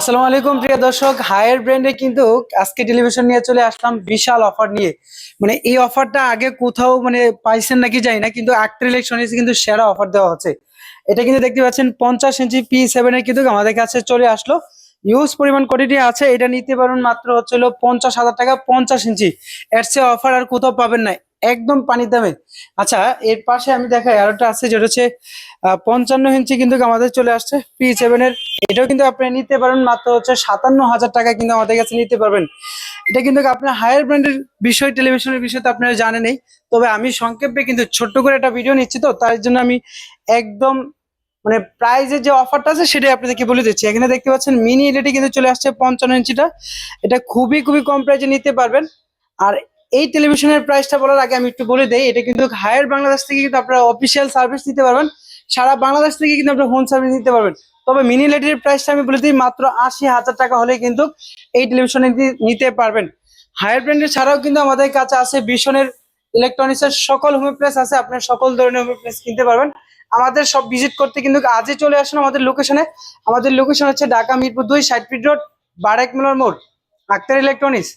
আসসালামু আলাইকুম প্রিয় দর্শক, হায়ার ব্র্যান্ডে কিন্তু আজকে টেলিভিশন নিয়ে চলে আসলাম বিশাল অফার নিয়ে। এই অফারটা আগে কোথাও পাইছেন নাকি জানি না, কিন্তু আক্তার ইলেকট্রনিক্স কিন্তু সেরা অফার দেওয়া হচ্ছে। এটা কিন্তু দেখতে পাচ্ছেন 50 ইঞ্চি P7 এর কিন্তু আমাদের কাছে চলে আসলো। ইউজ পরিমাণ কোয়ান্টিটি আছে, এটা নিতে পারবেন মাত্র হচ্ছে 50,000 টাকা 50 ইঞ্চি। এর চেয়ে অফার আর কোথাও পাবেন না, একদম পানির দামে। আচ্ছা, এর পাশে আমি দেখাই আরেকটা আছে, যেটা হচ্ছে 55 ইঞ্চি কিন্তু আমাদের চলে আসছে P7 এর। এটাও কিন্তু আপনি নিতে পারবেন মাত্র হচ্ছে 57,000 টাকা কিন্তু আমাদের কাছে নিতে পারবেন। এটা কিন্তু আপনার হায়ার ব্র্যান্ডের বিষয়, টেলিভিশনের বিষয় তো আপনারা জানেনই। তবে আমি সংক্ষেপে কিন্তু ছোট্ট করে একটা ভিডিও নিচ্ছি, তো তার জন্য আমি একদম প্রাইজের যে অফারটা আছে সেটাই আপনাদেরকে বলে দিচ্ছি। এখানে দেখতে পাচ্ছেন মিনি এলইডি কিন্তু চলে আসছে 55 ইঞ্চিটা। এটা খুবই খুবই কম প্রাইজে নিতে পারবেন। আর এই টেলিভিশনের প্রাইসটা বলার আগে আমি একটু বলে দেই, এটা কিন্তু হায়ার বাংলাদেশ থেকে কিন্তু আপনারা অফিসিয়াল সার্ভিস নিতে পারবেন। সারা বাংলাদেশ থেকে কিন্তু আপনারা হোম সার্ভিস নিতে পারবেন। তবে মিনি এলইডির প্রাইসটা আমি বলে দিই, মাত্র 80,000 টাকা হলে কিন্তু এই টেলিভিশন নিতে পারবেন। হায়ার ব্র্যান্ডের ছাড়াও কিন্তু আমাদের কাছে আছে বিশনের ইলেকট্রনিক্স এর সকল হোম প্রেস আছে, আপনার সকল ধরনের হোম প্রেস কিনতে পারবেন। আমাদের সব ভিজিট করতে কিন্তু আজই চলে আসুন আমাদের লোকেশনে। আমাদের লোকেশন হচ্ছে ঢাকা মিরপুর 2, 60 ফিট রোড, বারেক মোড়, আক্তার ইলেকট্রনিক্স।